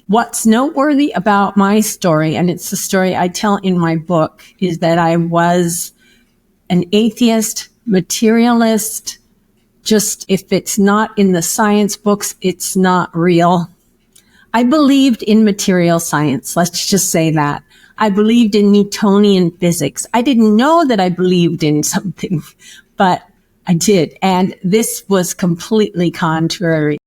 What's noteworthy about my story, and it's the story I tell in my book, is that I was an atheist, materialist. Just if it's not in the science books, it's not real. I believed in material science. Let's just say that. I believed in Newtonian physics. I didn't know that I believed in something, but I did. And this was completely contrary.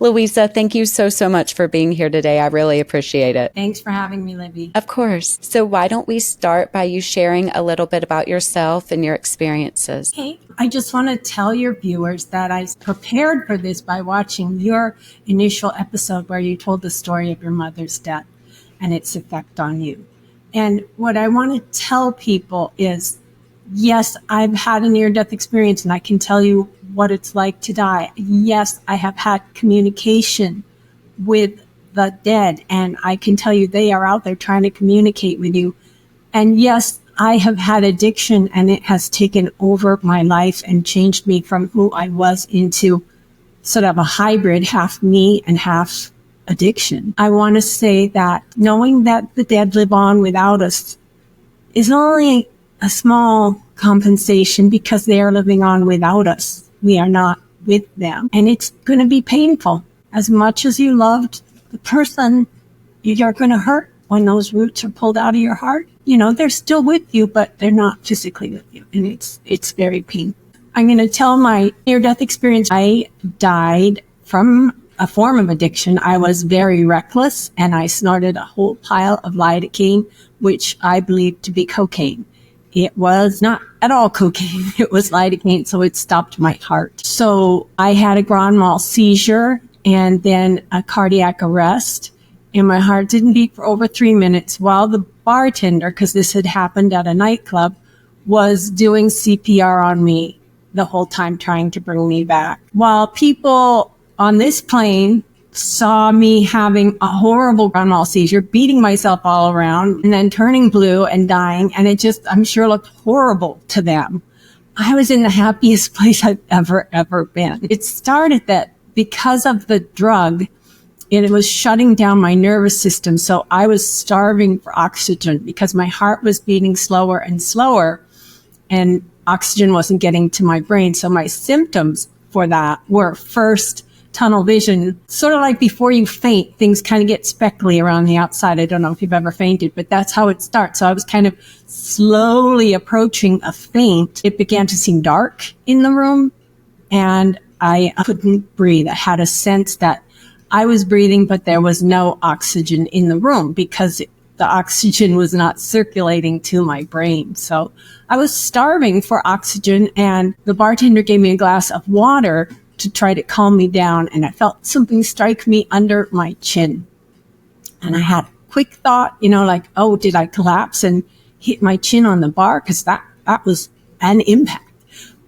Louisa, thank you so much for being here today. I really appreciate it. Thanks for having me, Libby. Of course. So why don't we start by you sharing a little bit about yourself and your experiences? Okay. I just want to tell your viewers that I prepared for this by watching your initial episode where you told the story of your mother's death and its effect on you. And what I want to tell people is, yes, I've had a near-death experience and I can tell you what it's like to die. Yes, I have had communication with the dead and I can tell you they are out there trying to communicate with you. And yes, I have had addiction and it has taken over my life and changed me from who I was into sort of a hybrid, half me and half addiction. I want to say that knowing that the dead live on without us is only a small compensation because they are living on without us. We are not with them. And it's going to be painful. As much as you loved the person, you're going to hurt when those roots are pulled out of your heart. You know, they're still with you, but they're not physically with you. And it's very painful. I'm going to tell my near-death experience. I died from a form of addiction. I was very reckless and I snorted a whole pile of lidocaine, which I believed to be cocaine. It was not at all cocaine. It was lidocaine, so it stopped my heart. So I had a grand mal seizure and then a cardiac arrest, and my heart didn't beat for over 3 minutes while the bartender, because this had happened at a nightclub, was doing CPR on me the whole time trying to bring me back. While people on this plane saw me having a horrible grand mal seizure, beating myself all around, and then turning blue and dying. And it just, I'm sure, looked horrible to them. I was in the happiest place I've ever been. It started that because of the drug, it was shutting down my nervous system. So I was starving for oxygen because my heart was beating slower and slower and oxygen wasn't getting to my brain. So my symptoms for that were first tunnel vision, sort of like before you faint, things kind of get speckly around the outside. I don't know if you've ever fainted, but that's how it starts. So I was kind of slowly approaching a faint. It began to seem dark in the room and I couldn't breathe. I had a sense that I was breathing, but there was no oxygen in the room because the oxygen was not circulating to my brain. So I was starving for oxygen and the bartender gave me a glass of water to try to calm me down, and I felt something strike me under my chin. And I had a quick thought, you know, like, oh, did I collapse and hit my chin on the bar? Because that was an impact.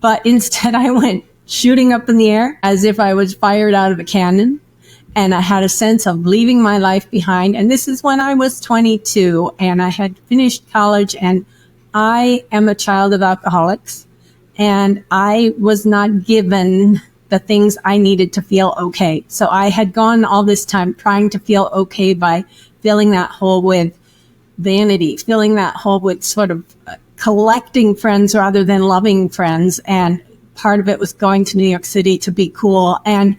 But instead I went shooting up in the air as if I was fired out of a cannon. And I had a sense of leaving my life behind. And this is when I was 22 and I had finished college, and I am a child of alcoholics and I was not given the things I needed to feel okay. So I had gone all this time trying to feel okay by filling that hole with vanity, filling that hole with sort of collecting friends rather than loving friends. And part of it was going to New York City to be cool. And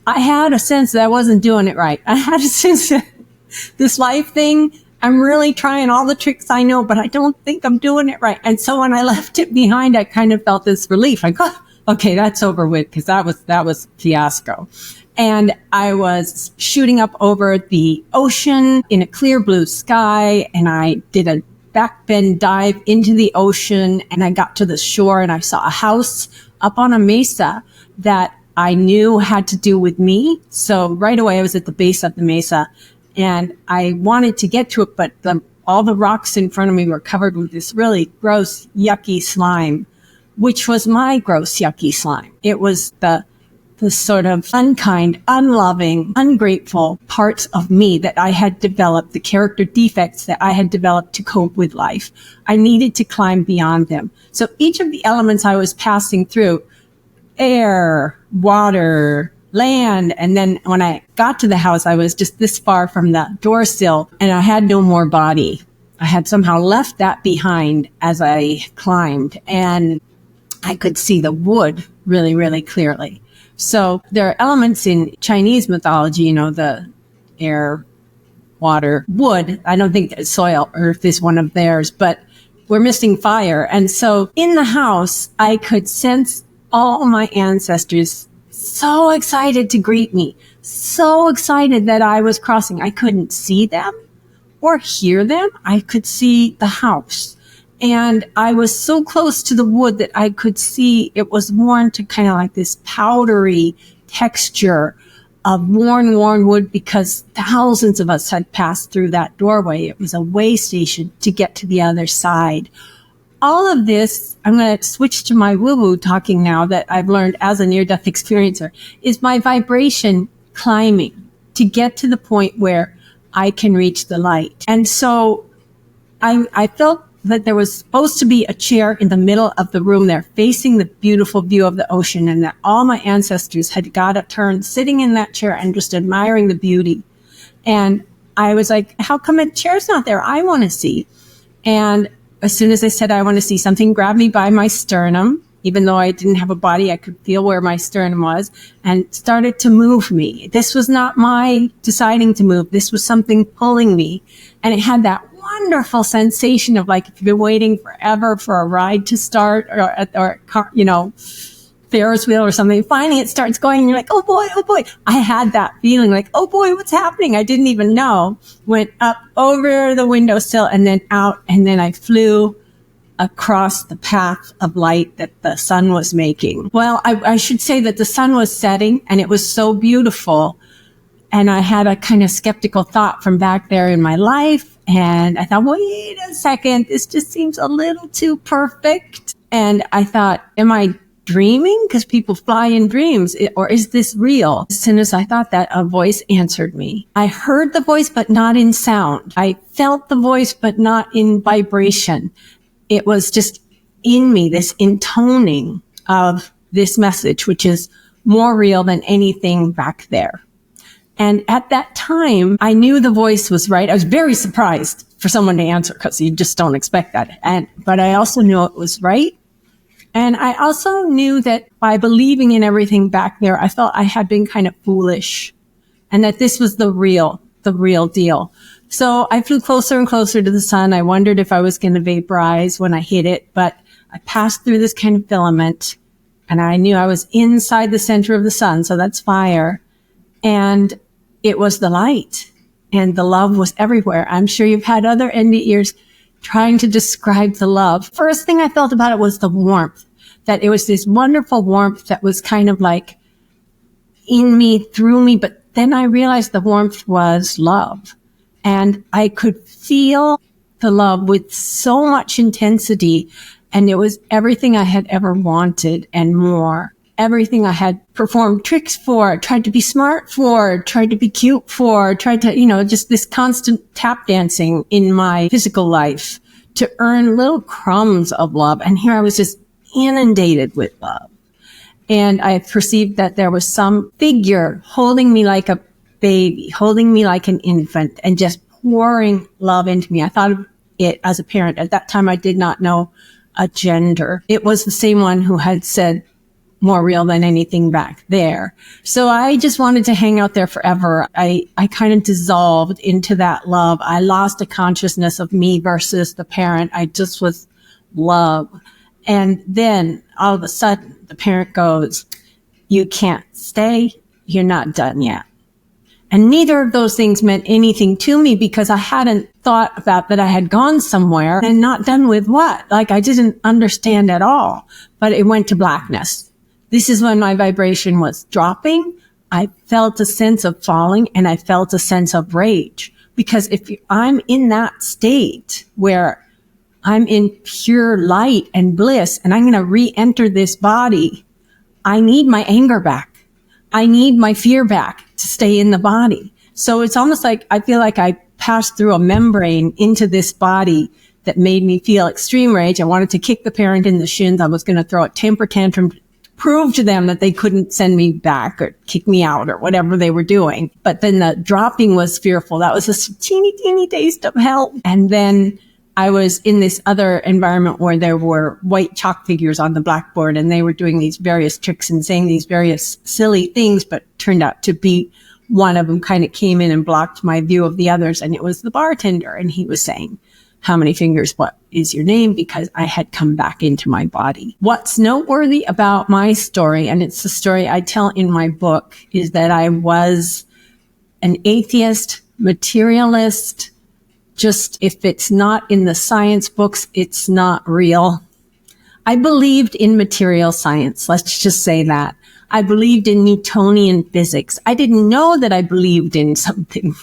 I had a sense that I wasn't doing it right. I had a sense that this life thing, I'm really trying all the tricks I know, but I don't think I'm doing it right. And so when I left it behind, I kind of felt this relief. Like, oh, okay, that's over with, because that was fiasco. And I was shooting up over the ocean in a clear blue sky, and I did a backbend dive into the ocean, and I got to the shore, and I saw a house up on a mesa that I knew had to do with me. So right away, I was at the base of the mesa, and I wanted to get to it, but all the rocks in front of me were covered with this really gross, yucky slime, which was my gross, yucky slime. It was the sort of unkind, unloving, ungrateful parts of me that I had developed, the character defects that I had developed to cope with life. I needed to climb beyond them. So each of the elements I was passing through, air, water, land. And then when I got to the house, I was just this far from the door sill and I had no more body. I had somehow left that behind as I climbed, and I could see the wood really, really clearly. So there are elements in Chinese mythology, you know, the air, water, wood. I don't think that soil, earth is one of theirs, but we're missing fire. And so in the house, I could sense all my ancestors so excited to greet me, so excited that I was crossing. I couldn't see them or hear them. I could see the house. And I was so close to the wood that I could see it was worn to kind of like this powdery texture of worn wood, because thousands of us had passed through that doorway. It was a way station to get to the other side. All of this, I'm going to switch to my woo-woo talking now, that I've learned as a near-death experiencer, is my vibration climbing to get to the point where I can reach the light. And so I felt that there was supposed to be a chair in the middle of the room there facing the beautiful view of the ocean, and that all my ancestors had got a turn sitting in that chair and just admiring the beauty. And I was like, how come a chair's not there? I want to see. And as soon as I said, I want to see, something grabbed me by my sternum. Even though I didn't have a body, I could feel where my sternum was and started to move me. This was not my deciding to move. This was something pulling me. And it had that wonderful sensation of like, if you've been waiting forever for a ride to start, or you know, Ferris wheel or something, finally it starts going and you're like, oh boy. I had that feeling like, oh boy, what's happening? I didn't even know. Went up over the windowsill and then out, and then I flew across the path of light that the sun was making. Well, I should say that the sun was setting and it was so beautiful. And I had a kind of skeptical thought from back there in my life. And I thought, wait a second, this just seems a little too perfect. And I thought, am I dreaming? Because people fly in dreams. Or is this real? As soon as I thought that, a voice answered me. I heard the voice, but not in sound. I felt the voice, but not in vibration. It was just in me, this intoning of this message, which is more real than anything back there. And at that time, I knew the voice was right. I was very surprised for someone to answer, because you just don't expect that. But I also knew it was right. And I also knew that by believing in everything back there, I felt I had been kind of foolish, and that this was the real deal. So I flew closer and closer to the sun. I wondered if I was going to vaporize when I hit it, but I passed through this kind of filament, and I knew I was inside the center of the sun. So that's fire. And it was the light, and the love was everywhere. I'm sure you've had other ND ears trying to describe the love. First thing I felt about it was the warmth, that it was this wonderful warmth that was kind of like in me, through me. But then I realized the warmth was love. And I could feel the love with so much intensity. And it was everything I had ever wanted and more. Everything I had performed tricks for, tried to be smart for, tried to be cute for, tried to, just this constant tap dancing in my physical life to earn little crumbs of love. And here I was just inundated with love. And I perceived that there was some figure holding me like a baby, holding me like an infant, and just pouring love into me. I thought of it as a parent. At that time, I did not know a gender. It was the same one who had said, more real than anything back there. So I just wanted to hang out there forever. I kind of dissolved into that love. I lost a consciousness of me versus the parent. I just was love. And then all of a sudden the parent goes, you can't stay. You're not done yet. And neither of those things meant anything to me, because I hadn't thought about that I had gone somewhere and not done with what? Like, I didn't understand at all, but it went to blackness. This is when my vibration was dropping. I felt a sense of falling, and I felt a sense of rage, because I'm in that state where I'm in pure light and bliss, and I'm going to re-enter this body, I need my anger back. I need my fear back to stay in the body. So it's almost like I feel like I passed through a membrane into this body that made me feel extreme rage. I wanted to kick the parent in the shins. I was going to throw a temper tantrum, prove to them that they couldn't send me back or kick me out or whatever they were doing. But then the dropping was fearful. That was a teeny, teeny taste of hell. And then I was in this other environment where there were white chalk figures on the blackboard, and they were doing these various tricks and saying these various silly things, but turned out to be one of them kind of came in and blocked my view of the others. And it was the bartender. And he was saying, how many fingers? What is your name? Because I had come back into my body. What's noteworthy about my story, and it's the story I tell in my book, is that I was an atheist, materialist. Just if it's not in the science books, it's not real. I believed in material science. Let's just say that. I believed in Newtonian physics. I didn't know that I believed in something,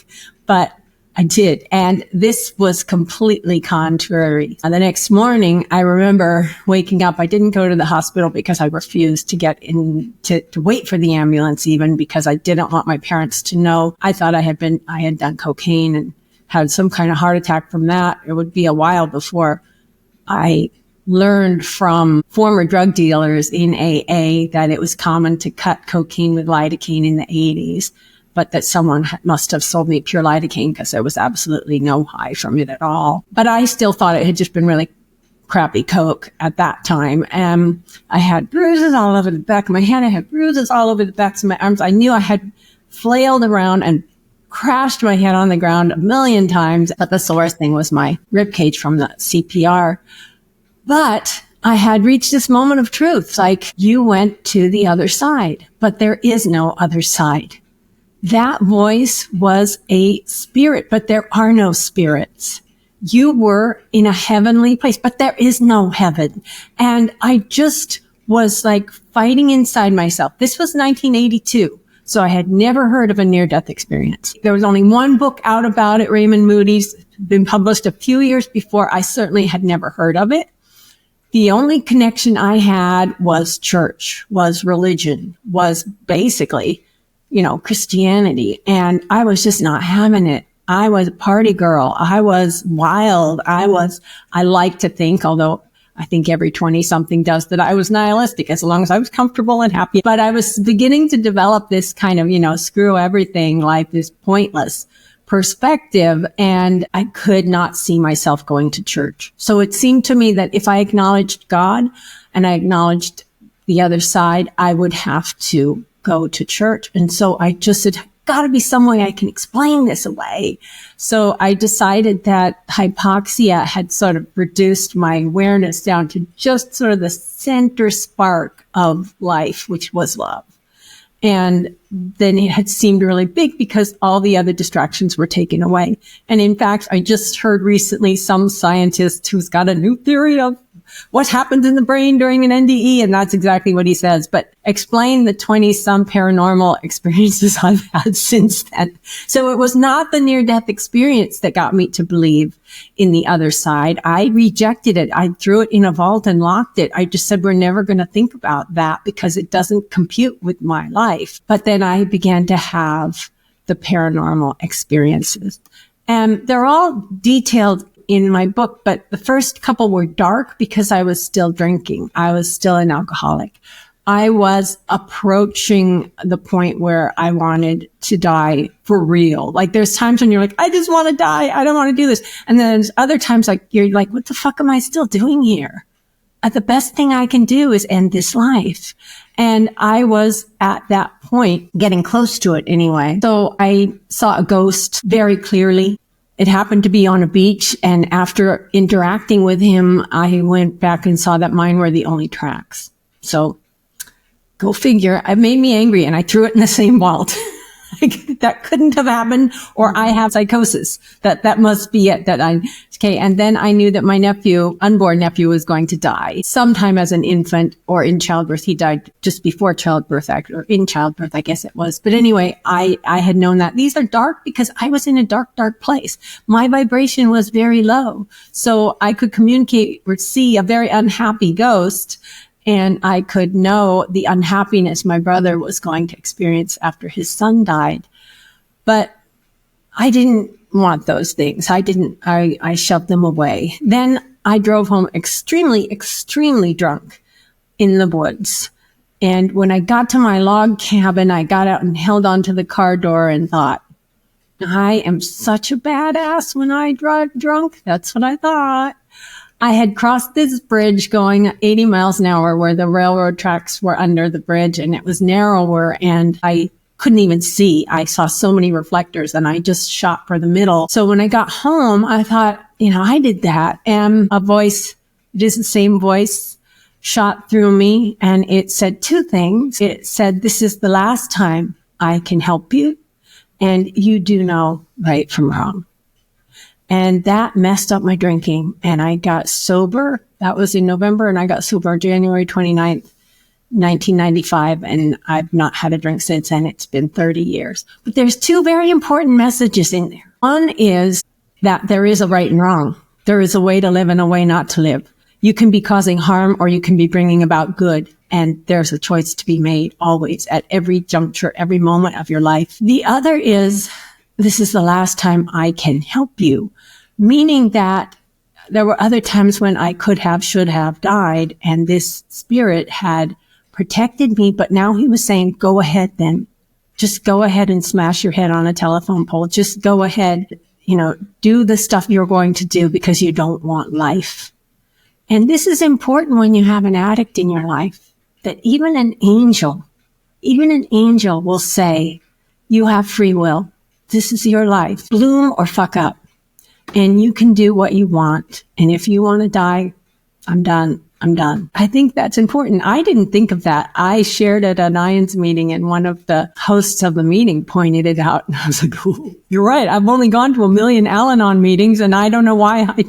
but I did. And this was completely contrary. The next morning, I remember waking up. I didn't go to the hospital because I refused to get in, to wait for the ambulance even, because I didn't want my parents to know. I thought I had done cocaine and had some kind of heart attack from that. It would be a while before I learned from former drug dealers in AA that it was common to cut cocaine with lidocaine in the 80s, but that someone must have sold me pure lidocaine because there was absolutely no high from it at all. But I still thought it had just been really crappy coke at that time. I had bruises all over the back of my head. I had bruises all over the backs of my arms. I knew I had flailed around and crashed my head on the ground a million times, but the sorest thing was my ribcage from the CPR. But I had reached this moment of truth, like, you went to the other side, but there is no other side. That voice was a spirit, but there are no spirits. You were in a heavenly place, but there is no heaven. And I just was like fighting inside myself. This was 1982. So I had never heard of a near-death experience. There was only one book out about it, Raymond Moody's, been published a few years before. I certainly had never heard of it. The only connection I had was church, was religion, was basically, Christianity. And I was just not having it. I was a party girl. I was wild. I like to think, although I think every 20-something does, that I was nihilistic as long as I was comfortable and happy. But I was beginning to develop this kind of, screw everything, life is pointless perspective, and I could not see myself going to church. So it seemed to me that if I acknowledged God and I acknowledged the other side, I would have to go to church. And so I just said, got to be some way I can explain this away. So I decided that hypoxia had sort of reduced my awareness down to just sort of the center spark of life, which was love. And then it had seemed really big because all the other distractions were taken away. And in fact, I just heard recently some scientist who's got a new theory of what happens in the brain during an NDE, and that's exactly what he says. But explain the 20-some paranormal experiences I've had since then. So it was not the near-death experience that got me to believe in the other side. I rejected it. I threw it in a vault and locked it. I just said, we're never going to think about that because it doesn't compute with my life. But then I began to have the paranormal experiences. And they're all detailed in my book, but the first couple were dark because I was still drinking. I was still an alcoholic. I was approaching the point where I wanted to die for real. Like, there's times when you're like, I just want to die. I don't want to do this. And then there's other times like, you're like, what the fuck am I still doing here? The best thing I can do is end this life. And I was at that point getting close to it anyway. So I saw a ghost very clearly. It happened to be on a beach, and after interacting with him, I went back and saw that mine were the only tracks. So, go figure. It made me angry, and I threw it in the same vault. That couldn't have happened, or I have psychosis. That must be it. Okay. And then I knew that my unborn nephew, was going to die sometime as an infant or in childbirth. He died just before childbirth, or in childbirth, I guess it was. But anyway, I had known that these are dark because I was in a dark, dark place. My vibration was very low. So I could communicate or see a very unhappy ghost, and I could know the unhappiness my brother was going to experience after his son died. But I didn't want those things. I shoved them away. Then I drove home extremely, extremely drunk in the woods. And when I got to my log cabin, I got out and held onto the car door and thought, I am such a badass when I drive drunk. That's what I thought. I had crossed this bridge going 80 miles an hour where the railroad tracks were under the bridge, and it was narrower, and I couldn't even see. I saw so many reflectors, and I just shot for the middle. So when I got home, I thought, I did that. And a voice, it is the same voice, shot through me, and it said two things. It said, this is the last time I can help you, and you do know right from wrong. And that messed up my drinking, and I got sober. That was in November, and I got sober January 29th, 1995, and I've not had a drink since, and it's been 30 years. But there's two very important messages in there. One is that there is a right and wrong. There is a way to live and a way not to live. You can be causing harm or you can be bringing about good, and there's a choice to be made always at every juncture, every moment of your life. The other is, this is the last time I can help you, meaning that there were other times when I could have, should have died, and this spirit had protected me, but now he was saying, go ahead then. Just go ahead and smash your head on a telephone pole. Just go ahead, do the stuff you're going to do because you don't want life. And this is important when you have an addict in your life, that even an angel will say, you have free will. This is your life. Bloom or fuck up. And you can do what you want. And if you want to die, I'm done. I think that's important. I didn't think of that. I shared at an IONS meeting, and one of the hosts of the meeting pointed it out. And I was like, oh, you're right. I've only gone to 1 million Al-Anon meetings, and I don't know why I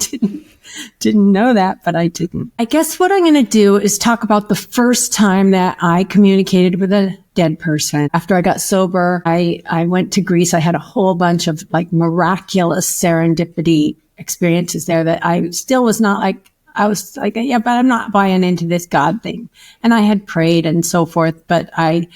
didn't know that, but I didn't. I guess what I'm going to do is talk about the first time that I communicated with a dead person. After I got sober, I went to Greece. I had a whole bunch of miraculous serendipity experiences there that I still was not I was like, yeah, but I'm not buying into this God thing. And I had prayed and so forth, but I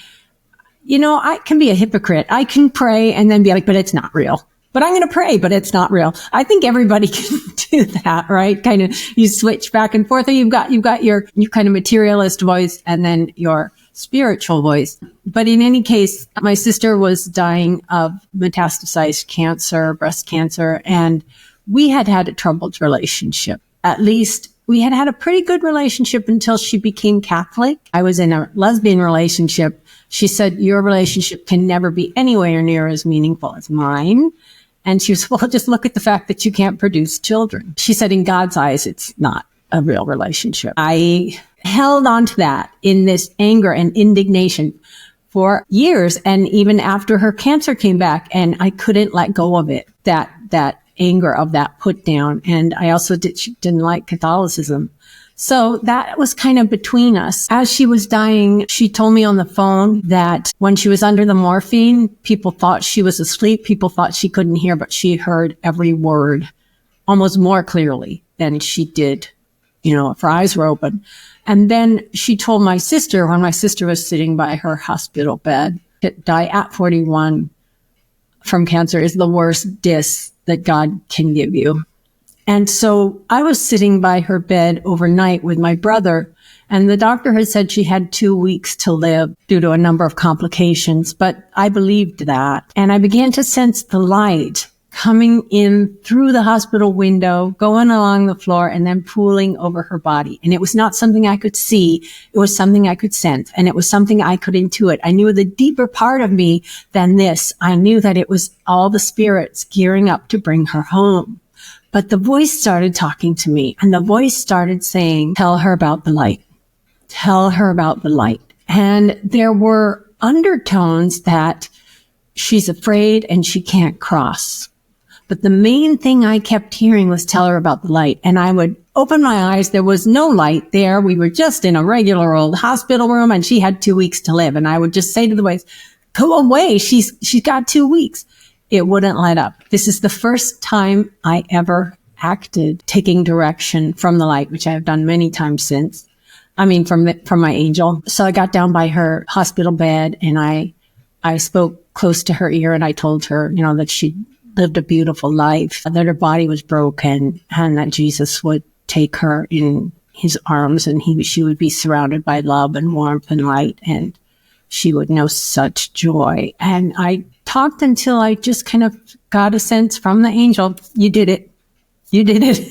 can be a hypocrite. I can pray and then be like, but it's not real. But I'm going to pray, but it's not real. I think everybody can do that, right? Kind of, you switch back and forth, or you've got your kind of materialist voice and then your spiritual voice. But in any case, my sister was dying of metastasized cancer, breast cancer, and we had had a troubled relationship. At least we had had a pretty good relationship until she became Catholic. I was in a lesbian relationship. She said, your relationship can never be anywhere near as meaningful as mine. And she was, well, just look at the fact that you can't produce children. She said, in God's eyes, it's not a real relationship. I held on to that in this anger and indignation for years. And even after her cancer came back, and I couldn't let go of it, that anger of that put down. And I also didn't like Catholicism. So that was kind of between us. As she was dying, she told me on the phone that when she was under the morphine, people thought she was asleep. People thought she couldn't hear, but she heard every word almost more clearly than she did, if her eyes were open. And then she told my sister, when my sister was sitting by her hospital bed, that die at 41 from cancer is the worst diss that God can give you. And so I was sitting by her bed overnight with my brother, and the doctor had said she had 2 weeks to live due to a number of complications, but I believed that. And I began to sense the light coming in through the hospital window, going along the floor, and then pooling over her body. And it was not something I could see. It was something I could sense, and it was something I could intuit. I knew the deeper part of me than this. I knew that it was all the spirits gearing up to bring her home. But the voice started talking to me, and the voice started saying, tell her about the light. Tell her about the light. And there were undertones that she's afraid and she can't cross. But the main thing I kept hearing was tell her about the light. And I would open my eyes. There was no light there. We were just in a regular old hospital room, and she had 2 weeks to live. And I would just say to the voice, go away. She's got 2 weeks. It wouldn't light up. This is the first time I ever acted taking direction from the light, which I have done many times since. I mean, from my angel. So I got down by her hospital bed, and I spoke close to her ear, and I told her, that she lived a beautiful life, that her body was broken, and that Jesus would take her in his arms, and she would be surrounded by love and warmth and light, and she would know such joy. And I talked until I just kind of got a sense from the angel, you did it. You did it.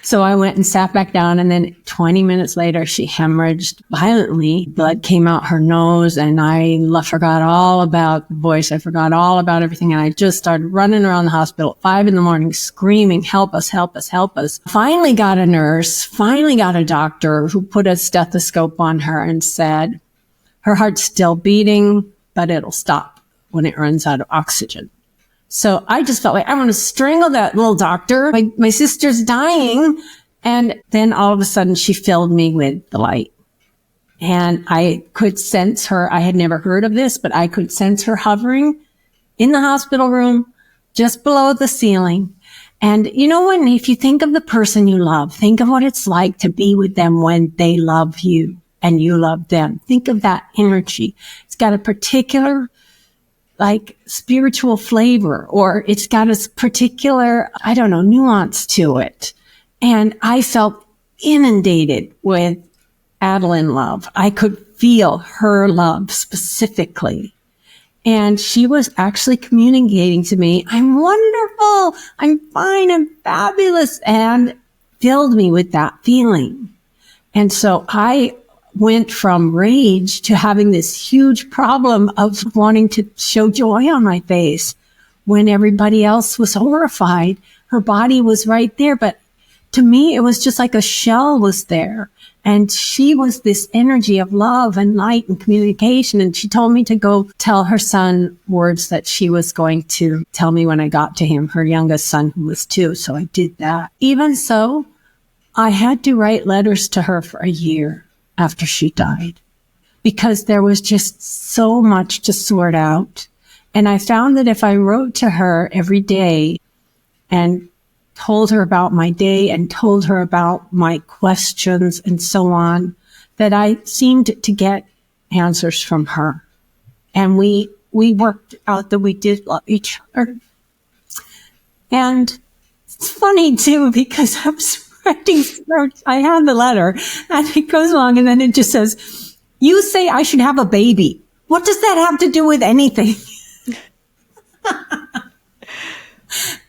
So I went and sat back down, and then 20 minutes later, she hemorrhaged violently. Blood came out her nose, and I forgot all about the voice. I forgot all about everything. And I just started running around the hospital at 5 a.m, screaming, help us, help us, help us. Finally got a nurse, finally got a doctor who put a stethoscope on her and said, her heart's still beating, but it'll stop when it runs out of oxygen. So I just felt like I want to strangle that little doctor. My sister's dying. And then all of a sudden she filled me with the light. And I could sense her. I had never heard of this, but I could sense her hovering in the hospital room just below the ceiling. And if you think of the person you love, think of what it's like to be with them when they love you and you love them. Think of that energy. It's got a particular spiritual flavor, or it's got a particular, nuance to it. And I felt inundated with Adeline love. I could feel her love specifically. And she was actually communicating to me, I'm wonderful, I'm fine, I'm fabulous, and filled me with that feeling. And so I went from rage to having this huge problem of wanting to show joy on my face when everybody else was horrified. Her body was right there, but to me, it was just like a shell was there. And she was this energy of love and light and communication. And she told me to go tell her son words that she was going to tell me when I got to him, her youngest son, who was 2. So I did that. Even so, I had to write letters to her for a year after she died, because there was just so much to sort out. And I found that if I wrote to her every day and told her about my day and told her about my questions and so on, that I seemed to get answers from her. And we worked out that we did love each other. And it's funny too, because I was I have the letter, and it goes along, and then it just says, you say I should have a baby. What does that have to do with anything?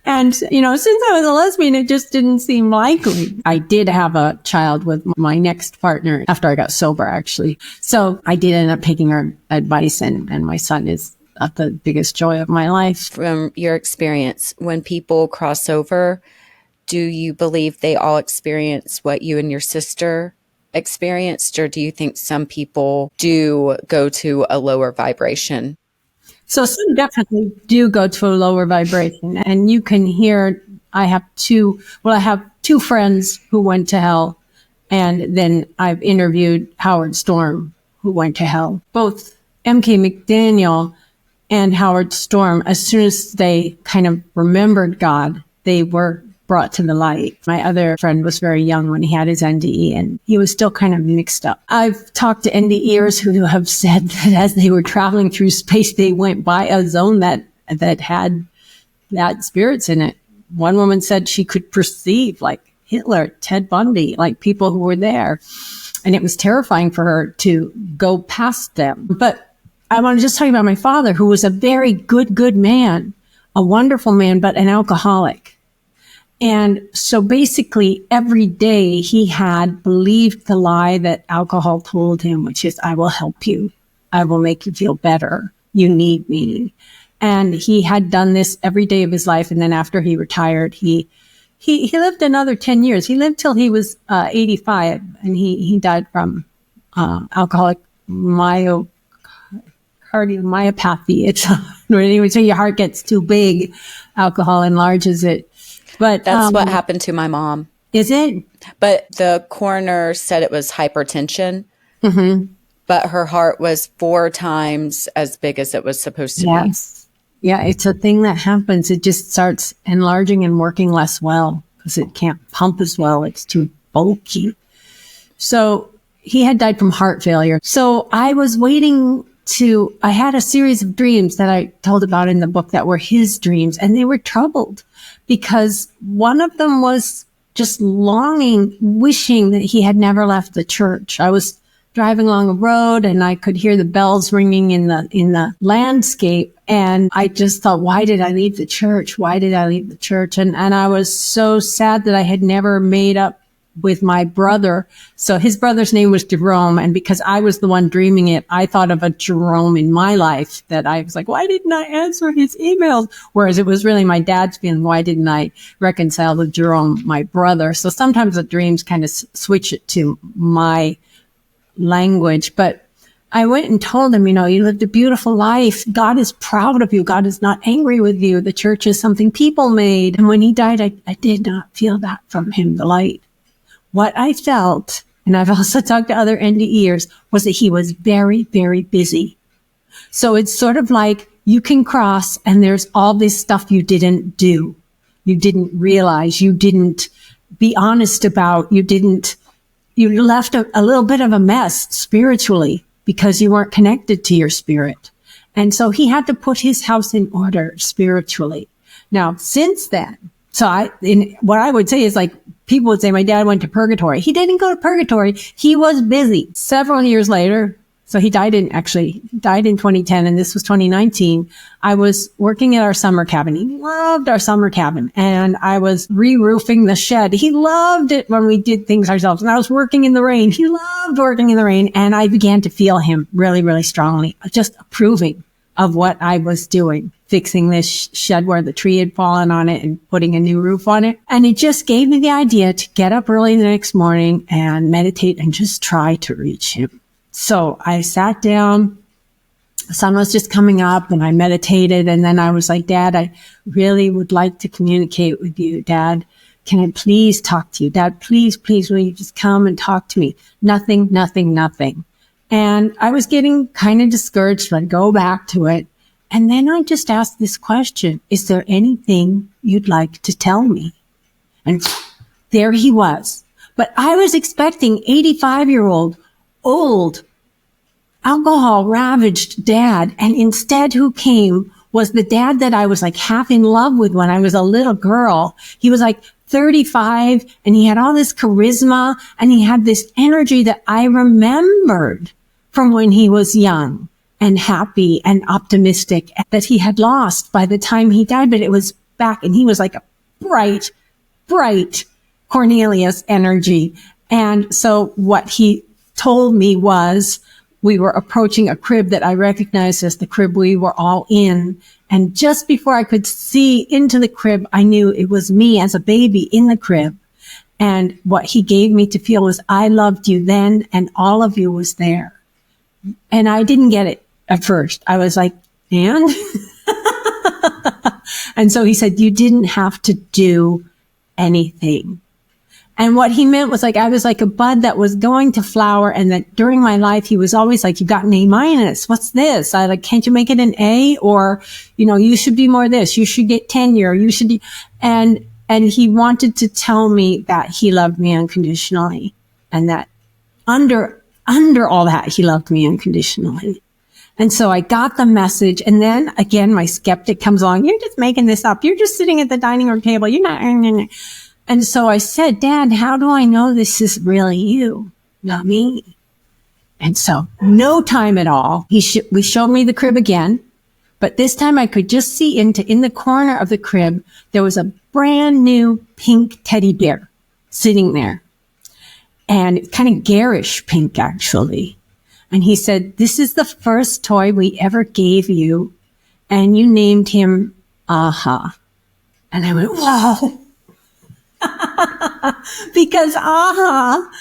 And, since I was a lesbian, it just didn't seem likely. I did have a child with my next partner after I got sober, actually. So I did end up taking her advice, and my son is the biggest joy of my life. From your experience, when people cross over, do you believe they all experience what you and your sister experienced, or do you think some people do go to a lower vibration? So some definitely do go to a lower vibration. And you can hear, I have two friends who went to hell. And then I've interviewed Howard Storm, who went to hell. Both M.K. McDaniel and Howard Storm, as soon as they kind of remembered God, they were brought to the light. My other friend was very young when he had his NDE, and he was still kind of mixed up. I've talked to NDEers who have said that as they were traveling through space, they went by a zone that had spirits in it. One woman said she could perceive Hitler, Ted Bundy, people who were there. And it was terrifying for her to go past them. But I want to just tell you about my father, who was a very good man, a wonderful man, but an alcoholic. And so basically every day he had believed the lie that alcohol told him, which is, I will help you. I will make you feel better. You need me. And he had done this every day of his life. And then after he retired, he lived another 10 years. He lived till he was 85, and he died from alcoholic cardiomyopathy. It's anyway, so your heart gets too big, alcohol enlarges it. But that's what happened to my mom. Is it? But the coroner said it was hypertension. Mm-hmm. But her heart was 4 times as big as it was supposed to be. Yeah, it's a thing that happens. It just starts enlarging and working less well because it can't pump as well. It's too bulky. So he had died from heart failure. So I was waiting I had a series of dreams that I told about in the book that were his dreams, and they were troubled because one of them was just longing, wishing that he had never left the church. I was driving along a road and I could hear the bells ringing in the landscape. And I just thought, why did I leave the church? Why did I leave the church? And I was so sad that I had never made up with my brother. So his brother's name was Jerome. And because I was the one dreaming it, I thought of a Jerome in my life that I was like, why didn't I answer his emails? Whereas it was really my dad's feeling, why didn't I reconcile with Jerome, my brother? So sometimes the dreams kind of switch it to my language. But I went and told him, you lived a beautiful life. God is proud of you. God is not angry with you. The church is something people made. And when he died, I did not feel that from him, the light. What I felt, and I've also talked to other NDEers, was that he was very, very busy. So it's sort of like you can cross and there's all this stuff you didn't do. You didn't realize, you didn't be honest about, you left a little bit of a mess spiritually because you weren't connected to your spirit. And so he had to put his house in order spiritually. Now, since then, what I would say is like, people would say my dad went to purgatory. He didn't go to purgatory. He was busy. Several years later, so he died in 2010, and this was 2019. I was working at our summer cabin. He loved our summer cabin, and I was re-roofing the shed. He loved it when we did things ourselves, and I was working in the rain. He loved working in the rain, and I began to feel him really, really strongly, just approving of what I was doing, fixing this shed where the tree had fallen on it and putting a new roof on it. And it just gave me the idea to get up early the next morning and meditate and just try to reach him. So I sat down, the sun was just coming up, and I meditated. And then I was like, Dad, I really would like to communicate with you. Dad, can I please talk to you? Dad, please, will you just come and talk to me? Nothing. And I was getting kind of discouraged, but I'd go back to it. And then I just asked this question, is there anything you'd like to tell me? And there he was. But I was expecting 85-year-old, old, alcohol-ravaged dad. And instead who came was the dad that I was like half in love with when I was a little girl. He was like 35 and he had all this charisma and he had this energy that I remembered from when he was young and happy and optimistic that he had lost by the time he died. But it was back, and he was like a bright Cornelius energy. And so what he told me was we were approaching a crib that I recognized as the crib we were all in. And just before I could see into the crib, I knew it was me as a baby in the crib. And what he gave me to feel was I loved you then, and all of you was there. And I didn't get it at first. I was like, and? And so he said, you didn't have to do anything. And what he meant was like, I was like a bud that was going to flower, and that during my life, he was always like, you got an A-. What's this? I like, can't you make it an A? Or, you should be more this. You should get tenure. You should be, and he wanted to tell me that he loved me unconditionally, and that under all that, he loved me unconditionally. And so I got the message. And then again, my skeptic comes along. You're just making this up. You're just sitting at the dining room table. You're not. And so I said, Dad, how do I know this is really you, not me? And so no time at all. We showed me the crib again, but this time I could just see in the corner of the crib, there was a brand new pink teddy bear sitting there. And kind of garish pink, actually. And he said, this is the first toy we ever gave you. And you named him Aha. And I went, whoa. Because Aha,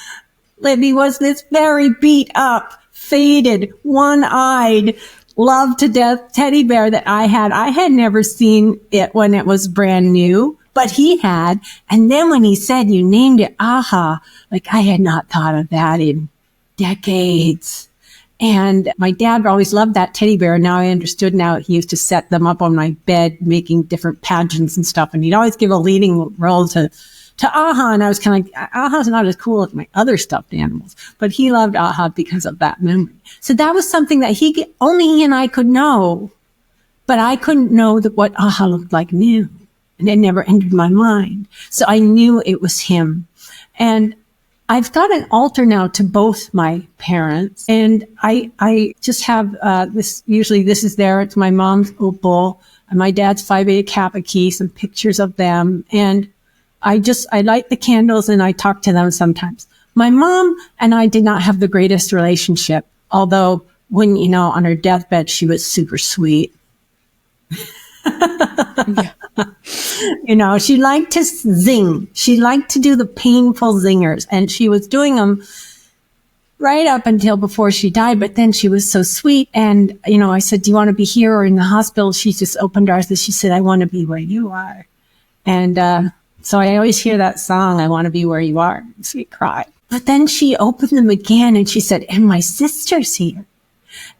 Libby, was this very beat up, faded, one-eyed, loved to death teddy bear that I had. I had never seen it when it was brand new, but he had. And then when he said you named it Aha, like I had not thought of that in decades. And my dad always loved that teddy bear. Now I understood. Now he used to set them up on my bed, making different pageants and stuff. And he'd always give a leading role to Aha. And I was kind of like, Aha's not as cool as my other stuffed animals, but he loved Aha because of that memory. So that was something that only he and I could know, but I couldn't know what Aha looked like new. And it never entered my mind. So I knew it was him. And I've got an altar now to both my parents. And I just have this, usually this is there. It's my mom's opal and my dad's Phi Beta Kappa key, some pictures of them. And I light the candles and I talk to them sometimes. My mom and I did not have the greatest relationship, although when, on her deathbed, she was super sweet. Yeah. She liked to zing. She liked to do the painful zingers, and she was doing them right up until before she died. But then she was so sweet. And, I said, do you want to be here or in the hospital? She just opened her eyes and she said, I want to be where you are. And, so I always hear that song, I want to be where you are. So we cry. But then she opened them again and she said, and my sister's here.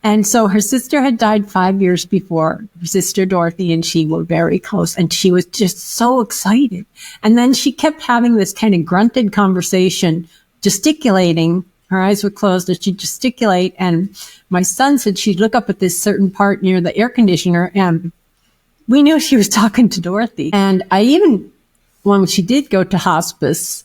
And so her sister had died 5 years before. Her sister Dorothy and she were very close, and she was just so excited. And then she kept having this kind of grunted conversation, gesticulating. Her eyes were closed and she'd gesticulate. And my son said she'd look up at this certain part near the air conditioner, and we knew she was talking to Dorothy. And when she did go to hospice,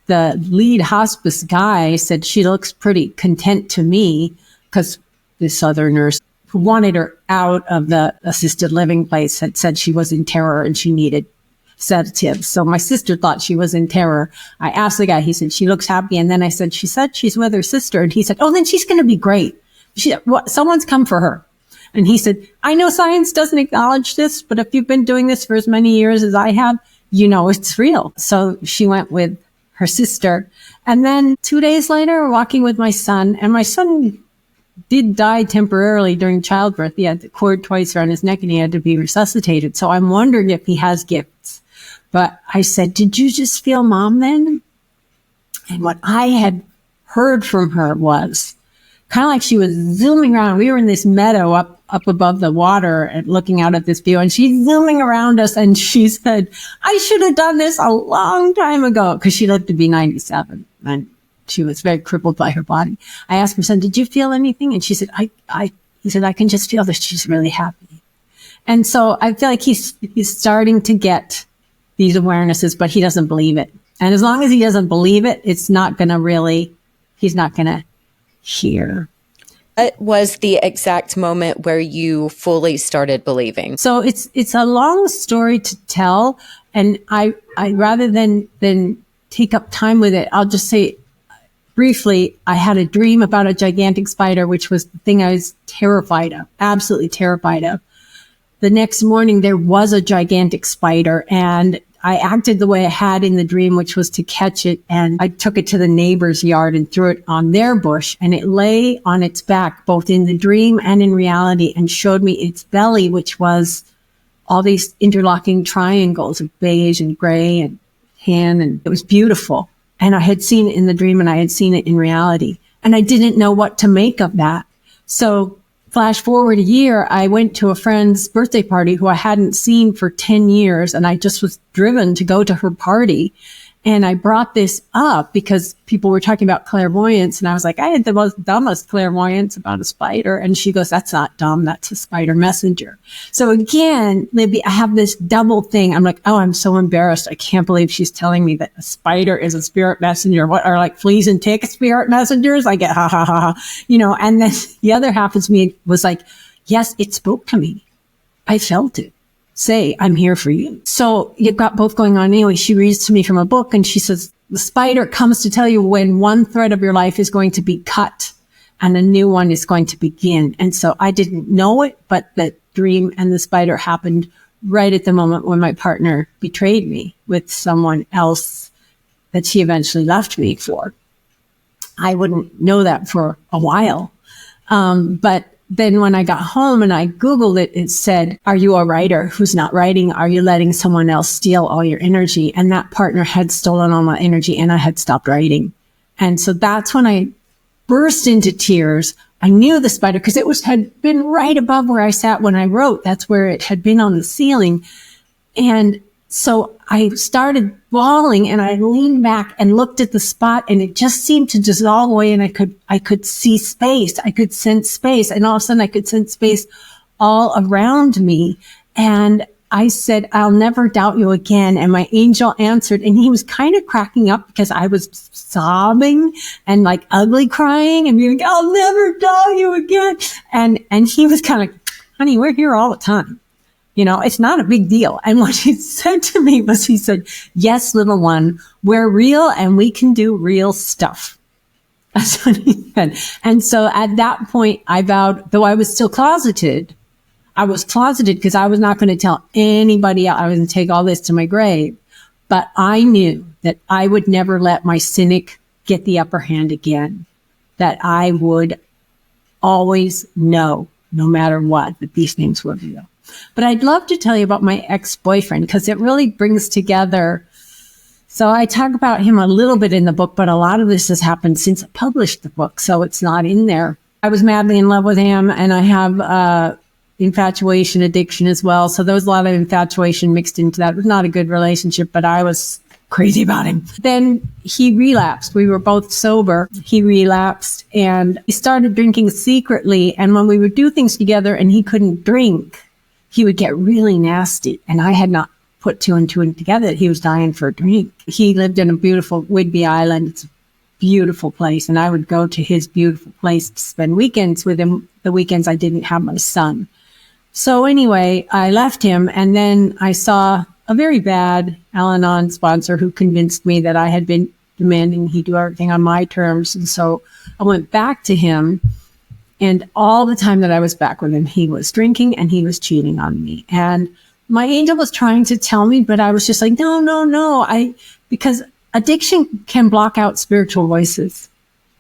the lead hospice guy said she looks pretty content to me, because this other nurse who wanted her out of the assisted living place had said she was in terror and she needed sedatives. So my sister thought she was in terror. I asked the guy, he said, she looks happy. And then I said, she said she's with her sister. And he said, oh, then she's going to be great. Someone's come for her. And he said, I know science doesn't acknowledge this, but if you've been doing this for as many years as I have, it's real. So she went with her sister. And then 2 days later, walking with my son, and my son did die temporarily during childbirth. He had the cord twice around his neck and he had to be resuscitated. So I'm wondering if he has gifts. But I said, did you just feel mom then? And what I had heard from her was kind of like she was zooming around. We were in this meadow up above the water and looking out at this view, and she's zooming around us. And she said, I should have done this a long time ago, because she lived to be 97 and she was very crippled by her body. I asked my son, did you feel anything? And she said, he said, I can just feel that she's really happy. And so I feel like he's starting to get these awarenesses, but he doesn't believe it. And as long as he doesn't believe it, he's not going to hear. What was the exact moment where you fully started believing? So it's a long story to tell. And I rather than take up time with it, I'll just say, briefly, I had a dream about a gigantic spider, which was the thing I was terrified of, absolutely terrified of. The next morning, there was a gigantic spider, and I acted the way I had in the dream, which was to catch it. And I took it to the neighbor's yard and threw it on their bush, and it lay on its back, both in the dream and in reality, and showed me its belly, which was all these interlocking triangles of beige and gray and tan, and it was beautiful. And I had seen it in the dream and I had seen it in reality. And I didn't know what to make of that. So flash forward a year, I went to a friend's birthday party who I hadn't seen for 10 years. And I just was driven to go to her party. And I brought this up because people were talking about clairvoyance. And I was like, I had the most dumbest clairvoyance about a spider. And she goes, that's not dumb. That's a spider messenger. So again, Libby, I have this double thing. I'm like, oh, I'm so embarrassed. I can't believe she's telling me that a spider is a spirit messenger. What are like fleas and ticks spirit messengers? I get ha ha ha ha, and then the other half of me was like, yes, it spoke to me. I felt it. Say, I'm here for you. So you've got both going on anyway. She reads to me from a book and she says, the spider comes to tell you when one thread of your life is going to be cut and a new one is going to begin. And so I didn't know it, but the dream and the spider happened right at the moment when my partner betrayed me with someone else that she eventually left me for. I wouldn't know that for a while. But then when I got home and I Googled it, it said, are you a writer who's not writing? Are you letting someone else steal all your energy? And that partner had stolen all my energy and I had stopped writing. And so that's when I burst into tears. I knew the spider because had been right above where I sat when I wrote. That's where it had been on the ceiling. And so I started bawling and I leaned back and looked at the spot and it just seemed to dissolve away and I could see space. I could sense space, and all of a sudden I could sense space all around me. And I said, I'll never doubt you again. And my angel answered, and he was kind of cracking up because I was sobbing and like ugly crying and being like, I'll never doubt you again. And he was kind of like, honey, we're here all the time. It's not a big deal. And what he said to me was, he said, yes, little one, we're real and we can do real stuff. That's what he said. And so at that point, I vowed, though I was still closeted, because I was not going to tell anybody else. I was going to take all this to my grave. But I knew that I would never let my cynic get the upper hand again, that I would always know, no matter what, that these things were real. But I'd love to tell you about my ex-boyfriend because it really brings together. So I talk about him a little bit in the book, but a lot of this has happened since I published the book, so it's not in there. I was madly in love with him, and I have infatuation addiction as well. So there was a lot of infatuation mixed into that. It was not a good relationship, but I was crazy about him. Then he relapsed. We were both sober. He relapsed and he started drinking secretly. And when we would do things together and he couldn't drink, he would get really nasty. And I had not put two and two together that he was dying for a drink. He lived in a beautiful Whidbey Island. It's a beautiful place. And I would go to his beautiful place to spend weekends with him. The weekends I didn't have my son. So anyway, I left him, and then I saw a very bad Al-Anon sponsor who convinced me that I had been demanding he do everything on my terms. And so I went back to him. And all the time that I was back with him, he was drinking and he was cheating on me. And my angel was trying to tell me, but I was just like, no. Because addiction can block out spiritual voices.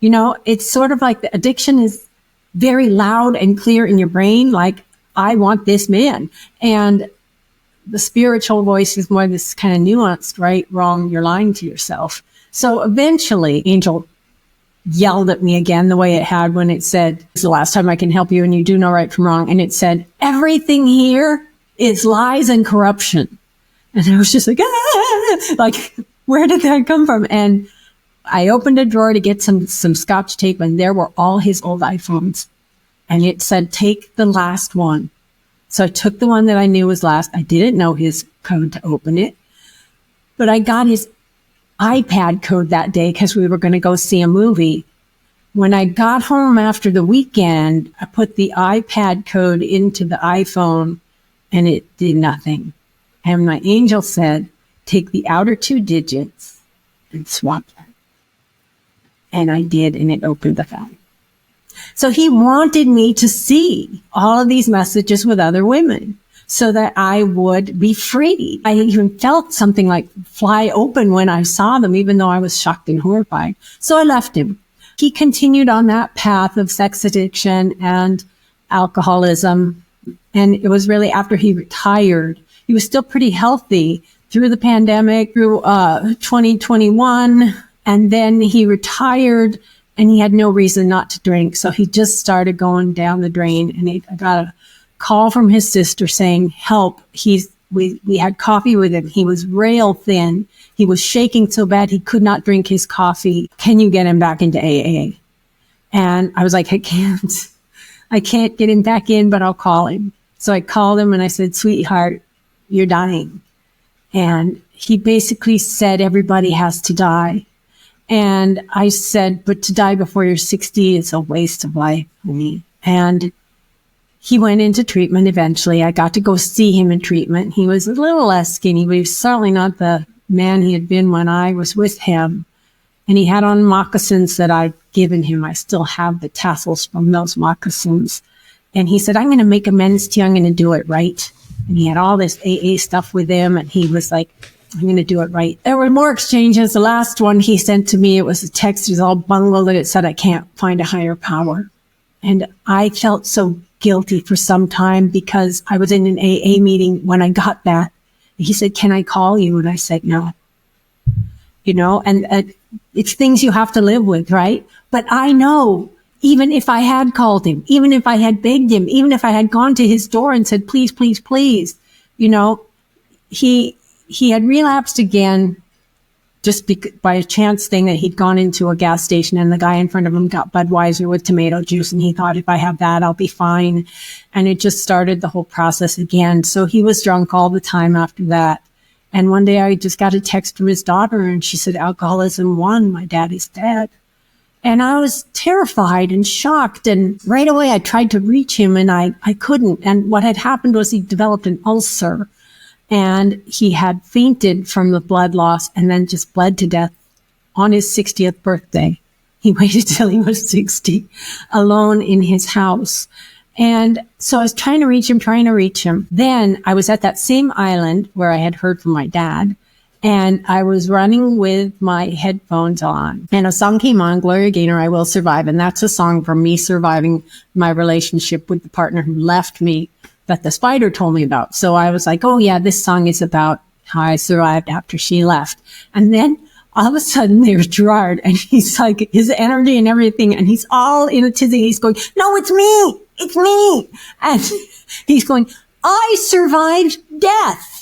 It's sort of like the addiction is very loud and clear in your brain. Like, I want this man. And the spiritual voice is more this kind of nuanced, right, wrong, you're lying to yourself. So eventually, angel yelled at me again the way it had when it said, it's the last time I can help you and you do know right from wrong. And it said, everything here is lies and corruption. And I was just like, like, where did that come from? And I opened a drawer to get some Scotch tape, and there were all his old iPhones. And it said, take the last one. So I took the one that I knew was last. I didn't know his code to open it, but I got his iPad code that day because we were going to go see a movie. When I got home after the weekend, I put the iPad code into the iPhone and it did nothing. And my angel said, take the outer two digits and swap them. And I did, and it opened the phone. So he wanted me to see all of these messages with other women so that I would be free. I even felt something like fly open when I saw them, even though I was shocked and horrified. So I left him. He continued on that path of sex addiction and alcoholism. And it was really after he retired. He was still pretty healthy through the pandemic, through 2021. And then he retired and he had no reason not to drink. So he just started going down the drain. And I got a call from his sister saying, help. We had coffee with him. He was rail thin. He was shaking so bad he could not drink his coffee. Can you get him back into AA? And I was like, I can't get him back in, but I'll call him. So I called him and I said, sweetheart, you're dying. And he basically said, everybody has to die. And I said, but to die before you're 60 is a waste of life for me. And he went into treatment eventually. I got to go see him in treatment. He was a little less skinny, but he was certainly not the man he had been when I was with him. And he had on moccasins that I'd given him. I still have the tassels from those moccasins. And he said, I'm going to make amends to you. I'm going to do it right. And he had all this AA stuff with him. And he was like, I'm going to do it right. There were more exchanges. The last one he sent to me, it was a text. It was all bungled and it said, I can't find a higher power. And I felt so guilty for some time because I was in an AA meeting when I got that. He said, can I call you? And I said, no. And it's things you have to live with, right? But I know even if I had called him, even if I had begged him, even if I had gone to his door and said, please, please, please, he had relapsed again just by a chance thing that he'd gone into a gas station and the guy in front of him got Budweiser with tomato juice. And he thought, if I have that, I'll be fine. And it just started the whole process again. So he was drunk all the time after that. And one day I just got a text from his daughter and she said, alcoholism won. My daddy's dead. And I was terrified and shocked. And right away I tried to reach him and I couldn't. And what had happened was he developed an ulcer and he had fainted from the blood loss and then just bled to death on his 60th birthday. He waited till he was 60 alone in his house. And so I was trying to reach him. Then I was at that same island where I had heard from my dad. And I was running with my headphones on. And a song came on, Gloria Gaynor, I Will Survive. And that's a song from me surviving my relationship with the partner who left me that the spider told me about. So I was like, oh yeah, this song is about how I survived after she left. And then all of a sudden there's Gerard and he's like, his energy and everything. And he's all in a tizzy. He's going, no, it's me. It's me. And he's going, I survived death.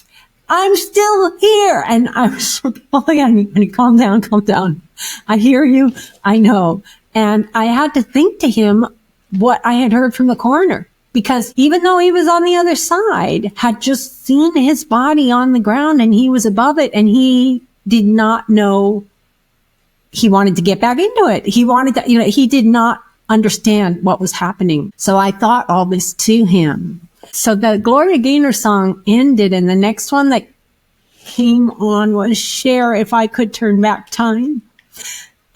I'm still here. And I was like, oh yeah, honey, calm down. I hear you. I know. And I had to think to him what I had heard from the coroner, because even though he was on the other side, had just seen his body on the ground and he was above it and he did not know he wanted to get back into it. He wanted to, he did not understand what was happening. So I thought all this to him. So the Gloria Gaynor song ended, and the next one that came on was Share If I Could Turn Back Time.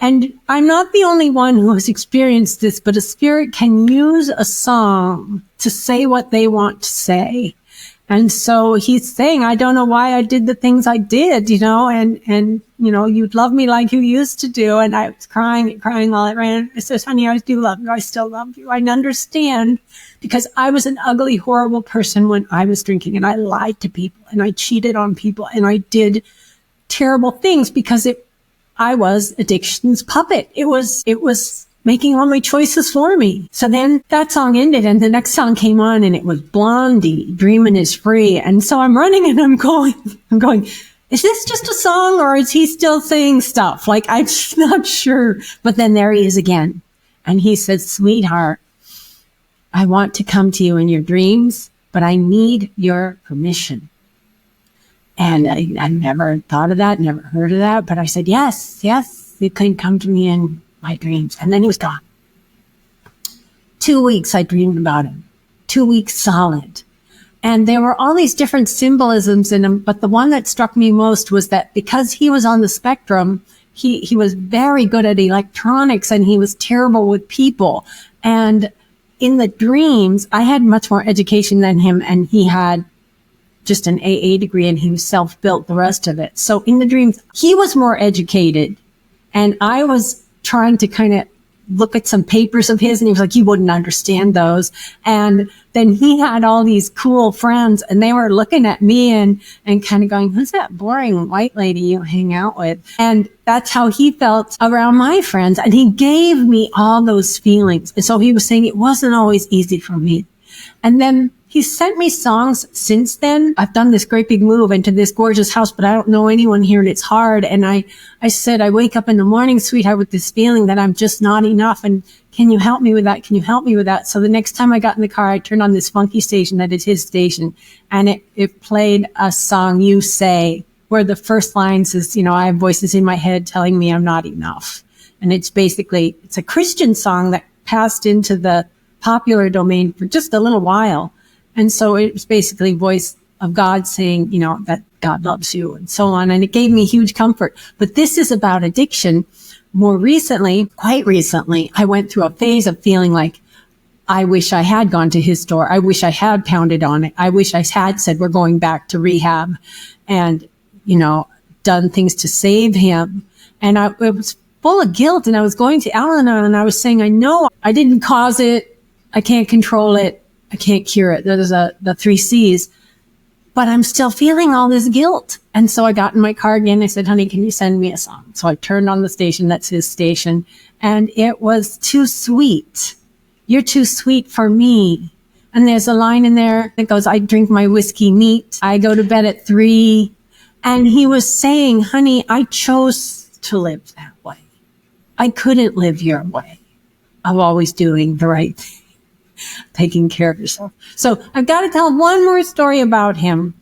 And I'm not the only one who has experienced this, but a spirit can use a song to say what they want to say. And so he's saying, I don't know why I did the things I did, and you'd love me like you used to do. And I was crying while I ran. I said, honey, I do love you. I still love you. I understand, because I was an ugly, horrible person when I was drinking, and I lied to people and I cheated on people and I did terrible things because I was addiction's puppet. It was making all my choices for me. So then that song ended and the next song came on and it was Blondie, Dreamin' Is Free. And so I'm running and I'm going, is this just a song or is he still saying stuff? Like, I'm not sure. But then there he is again. And he says, sweetheart, I want to come to you in your dreams, but I need your permission. And I never thought of that, never heard of that. But I said, yes, you can come to me in my dreams. And then he was gone. 2 weeks I dreamed about him. 2 weeks solid. And there were all these different symbolisms in him. But the one that struck me most was that because he was on the spectrum, he was very good at electronics and he was terrible with people. And in the dreams, I had much more education than him, and he had just an AA degree and he was self-built the rest of it. So in the dreams, he was more educated and I was trying to kind of look at some papers of his and he was like, you wouldn't understand those. And then he had all these cool friends and they were looking at me and kind of going, who's that boring white lady you hang out with? And that's how he felt around my friends. And he gave me all those feelings. And so he was saying it wasn't always easy for me. And then he sent me songs since then. I've done this great big move into this gorgeous house, but I don't know anyone here and it's hard. And I said, I wake up in the morning, sweetheart, with this feeling that I'm just not enough. And can you help me with that? Can you help me with that? So the next time I got in the car, I turned on this funky station that is his station. And it played a song, You Say, where the first line says, I have voices in my head telling me I'm not enough. And it's a Christian song that passed into the popular domain for just a little while. And so it was basically voice of God saying, that God loves you and so on. And it gave me huge comfort. But this is about addiction. More recently, quite recently, I went through a phase of feeling like I wish I had gone to his door. I wish I had pounded on it. I wish I had said, we're going back to rehab and, done things to save him. And it was full of guilt. And I was going to Al-Anon and I was saying, I know I didn't cause it. I can't control it. I can't cure it. There's the 3 C's, but I'm still feeling all this guilt. And so I got in my car again. I said, honey, can you send me a song? So I turned on the station. That's his station. And it was Too Sweet. You're too sweet for me. And there's a line in there that goes, I drink my whiskey neat. I go to bed at 3. And he was saying, honey, I chose to live that way. I couldn't live your way of always doing the right thing, taking care of yourself. So I've got to tell one more story about him.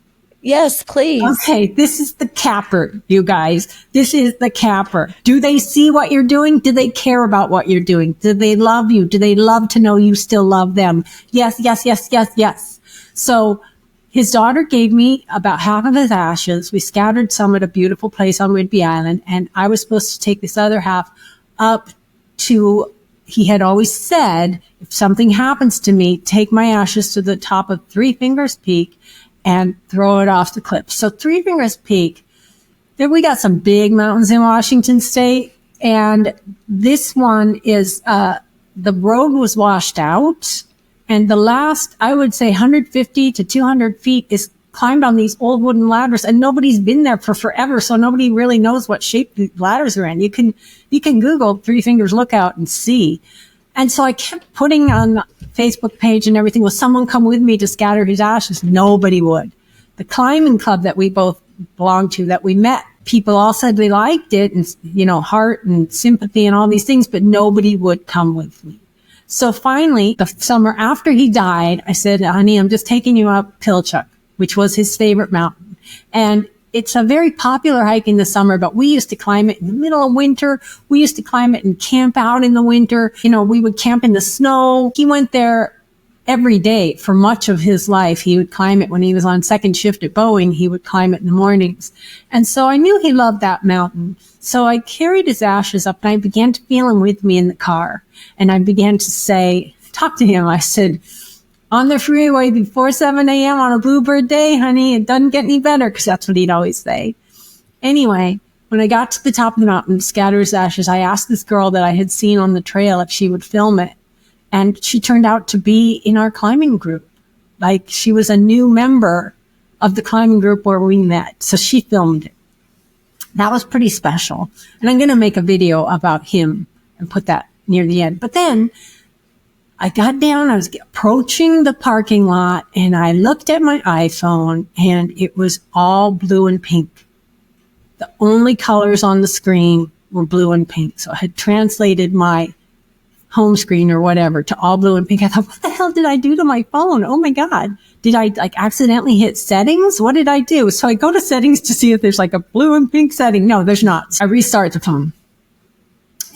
Yes, please. Okay, this is the capper, you guys. This is the capper. Do they see what you're doing? Do they care about what you're doing? Do they love you? Do they love to know you still love them? Yes, yes, yes, yes, yes. So his daughter gave me about half of his ashes. We scattered some at a beautiful place on Whidbey Island, and I was supposed to take this other half up to, he had always said, if something happens to me, take my ashes to the top of Three Fingers Peak and throw it off the cliff. So Three Fingers Peak, there we got some big mountains in Washington State, and this one is, the road was washed out, and the last, I would say 150 to 200 feet is climbed on these old wooden ladders, and nobody's been there for forever, so nobody really knows what shape the ladders are in. You can Google Three Fingers Lookout and see. And so I kept putting on the Facebook page and everything, will someone come with me to scatter his ashes? Nobody would. The climbing club that we both belonged to, that we met, people all said they liked it, and, you know, heart and sympathy and all these things, but nobody would come with me. So finally, the summer after he died, I said, honey, I'm just taking you up Pilchuck, which was his favorite mountain. And it's a very popular hike in the summer, but we used to climb it in the middle of winter. We used to climb it and camp out in the winter. You know, we would camp in the snow. He went there every day for much of his life. He would climb it when he was on second shift at Boeing. He would climb it in the mornings. And so I knew he loved that mountain. So I carried his ashes up, and I began to feel him with me in the car. And I began to say, talk to him. I said, on the freeway before 7 a.m. on a bluebird day, honey, it doesn't get any better, because that's what he'd always say. Anyway, when I got to the top of the mountain, scatter his ashes, I asked this girl that I had seen on the trail if she would film it. And she turned out to be in our climbing group. Like, she was a new member of the climbing group where we met. So she filmed it. That was pretty special. And I'm going to make a video about him and put that near the end. But then I got down, I was approaching the parking lot, and I looked at my iPhone, and it was all blue and pink. The only colors on the screen were blue and pink. So I had translated my home screen or whatever to all blue and pink. I thought, what the hell did I do to my phone? Oh my God. Did I accidentally hit settings? What did I do? So I go to settings to see if there's a blue and pink setting. No, there's not. So I restart the phone.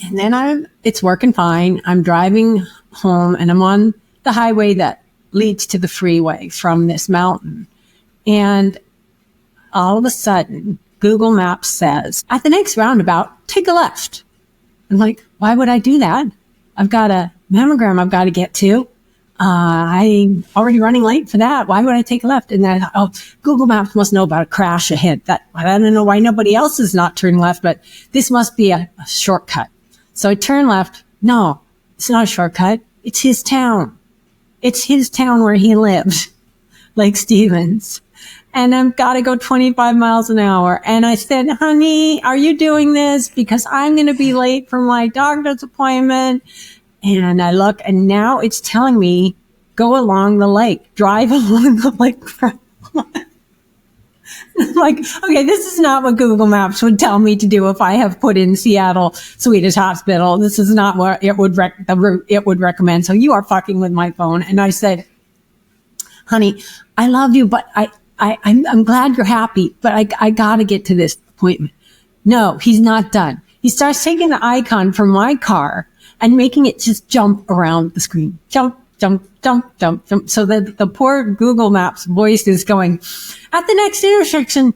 And then it's working fine. I'm driving home, and I'm on the highway that leads to the freeway from this mountain. And all of a sudden, Google Maps says, at the next roundabout, take a left. I'm like, why would I do that? I've got a mammogram I've got to get to. I'm already running late for that. Why would I take a left? And then I thought, Google Maps must know about a crash ahead. I don't know why nobody else is not turning left, but this must be a shortcut. So I turn left. No, it's not a shortcut. It's his town. It's his town where he lives, Lake Stevens. And I've got to go 25 miles an hour. And I said, honey, are you doing this? Because I'm going to be late for my doctor's appointment. And I look, and now it's telling me, go along the lake, drive along the lake. I'm like, okay, this is not what Google Maps would tell me to do if I have put in Seattle Swedish Hospital. This is not what it would the route it would recommend. So you are fucking with my phone. And I said, honey, I love you, but I'm glad you're happy, but I gotta get to this appointment. No, he's not done. He starts taking the icon from my car and making it just jump around the screen. Jump, jump, jump, jump, jump. So the poor Google Maps voice is going, at the next intersection,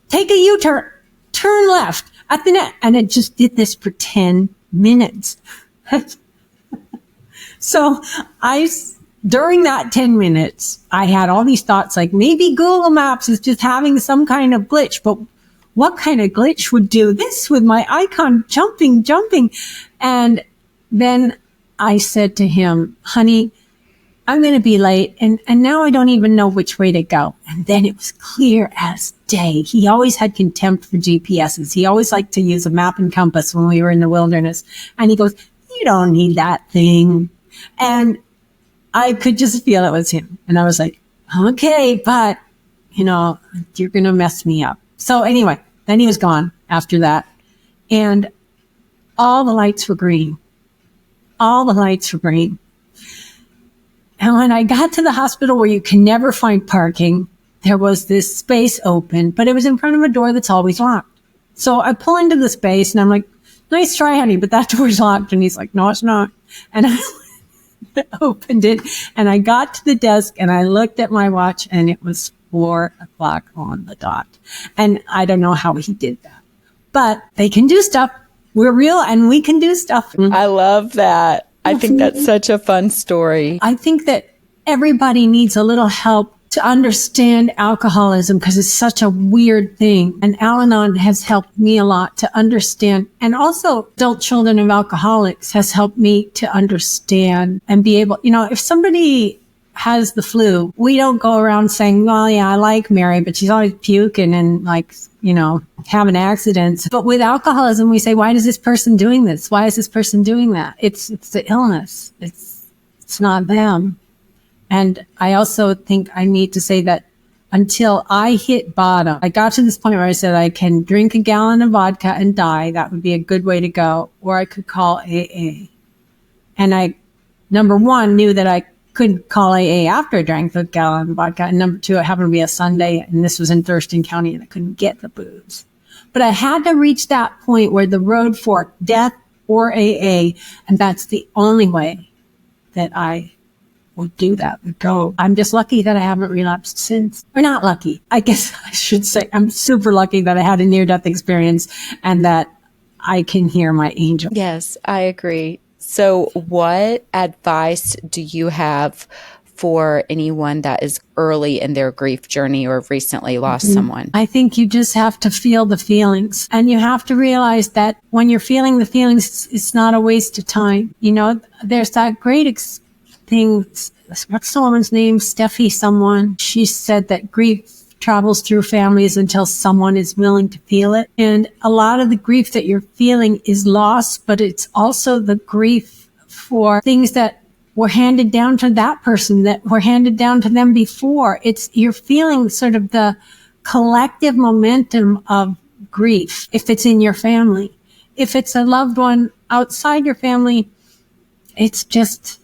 take a U-turn, turn left at the next, and it just did this for 10 minutes. So during that 10 minutes, I had all these thoughts like, maybe Google Maps is just having some kind of glitch, but what kind of glitch would do this with my icon jumping? And then I said to him, honey, I'm going to be late, and now I don't even know which way to go. And then it was clear as day. He always had contempt for GPSs. He always liked to use a map and compass when we were in the wilderness. And he goes, you don't need that thing. And I could just feel it was him. And I was like, okay, but, you're going to mess me up. So anyway, then he was gone after that. And all the lights were green. All the lights were green. And when I got to the hospital where you can never find parking, there was this space open, but it was in front of a door that's always locked. So I pull into the space and I'm like, nice try, honey, but that door's locked. And he's like, no, it's not. And I opened it and I got to the desk and I looked at my watch and it was 4:00 on the dot. And I don't know how he did that, but they can do stuff. We're real and we can do stuff. I love that. I think that's such a fun story. I think that everybody needs a little help to understand alcoholism because it's such a weird thing. And Al-Anon has helped me a lot to understand. And also adult children of alcoholics has helped me to understand and be able, if somebody has the flu, we don't go around saying, well, yeah, I like Mary, but she's always puking and having accidents. But with alcoholism, we say, why is this person doing this? Why is this person doing that? It's the illness. It's not them. And I also think I need to say that until I hit bottom, I got to this point where I said I can drink a gallon of vodka and die. That would be a good way to go. Or I could call AA. And I, number one, knew that I couldn't call AA after I drank the gallon of vodka. And number two, it happened to be a Sunday, and this was in Thurston County, and I couldn't get the booze. But I had to reach that point where the road forked, death or AA, and that's the only way that I would do that, would go. I'm just lucky that I haven't relapsed since. Or not lucky. I guess I should say I'm super lucky that I had a near-death experience and that I can hear my angel. Yes, I agree. So what advice do you have for anyone that is early in their grief journey or recently lost someone? I think you just have to feel the feelings, and you have to realize that when you're feeling the feelings, it's not a waste of time. There's that great thing. What's the woman's name? Steffi someone. She said that grief travels through families until someone is willing to feel it. And a lot of the grief that you're feeling is loss, but it's also the grief for things that were handed down to that person, that were handed down to them before. You're feeling sort of the collective momentum of grief if it's in your family. If it's a loved one outside your family, it's just,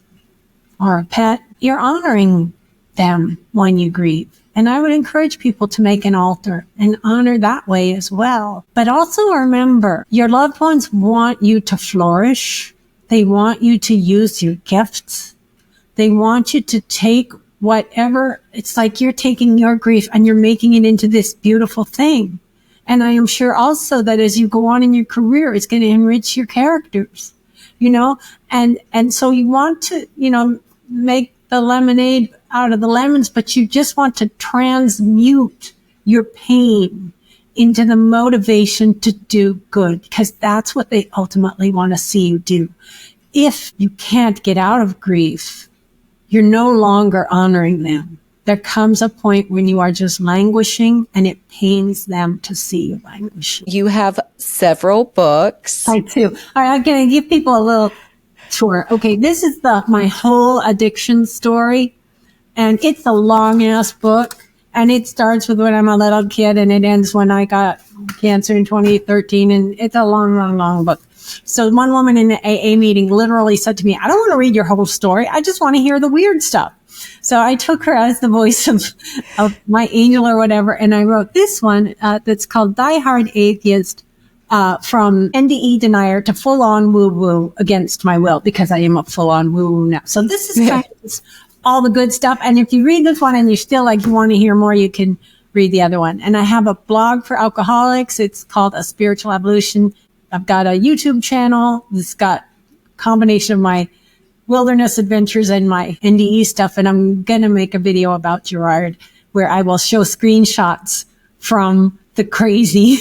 or a pet, you're honoring them when you grieve. And I would encourage people to make an altar and honor that way as well. But also remember, your loved ones want you to flourish. They want you to use your gifts. They want you to take whatever, it's like you're taking your grief and you're making it into this beautiful thing. And I am sure also that as you go on in your career, it's going to enrich your characters, and so you want to, make the lemonade out of the lemons, but you just want to transmute your pain into the motivation to do good, because that's what they ultimately want to see you do. If you can't get out of grief, you're no longer honoring them. There comes a point when you are just languishing, and it pains them to see you languishing. You have several books. I do. All right, I'm going to give people a little tour. Okay, this is my whole addiction story, and it's a long-ass book, and it starts with when I'm a little kid, and it ends when I got cancer in 2013, and it's a long, long, long book. So one woman in an AA meeting literally said to me, I don't want to read your whole story. I just want to hear the weird stuff. So I took her as the voice of my angel or whatever, and I wrote this one that's called Die Hard Atheist, from NDE denier to full-on woo-woo against my will, because I am a full-on woo-woo now. So this is kind of all the good stuff. And if you read this one and you're still you want to hear more, you can read the other one. And I have a blog for alcoholics. It's called A Spiritual Evolution. I've got a YouTube channel. It's got a combination of my wilderness adventures and my NDE stuff. And I'm going to make a video about Gerard where I will show screenshots from the crazy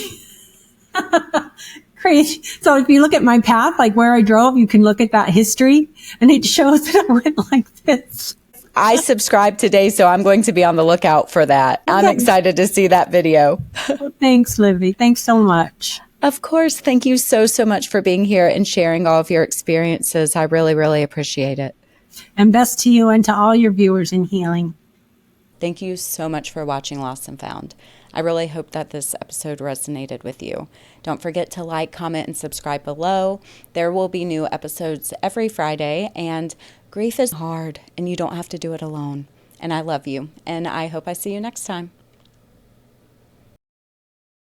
So if you look at my path, where I drove, you can look at that history, and it shows that I went like this. I subscribed today, so I'm going to be on the lookout for that. I'm excited to see that video. Well, thanks, Libby. Thanks so much. Of course. Thank you so, so much for being here and sharing all of your experiences. I really, really appreciate it. And best to you and to all your viewers in healing. Thank you so much for watching Lost and Found. I really hope that this episode resonated with you. Don't forget to like, comment, and subscribe below. There will be new episodes every Friday, and grief is hard, and you don't have to do it alone. And I love you, and I hope I see you next time.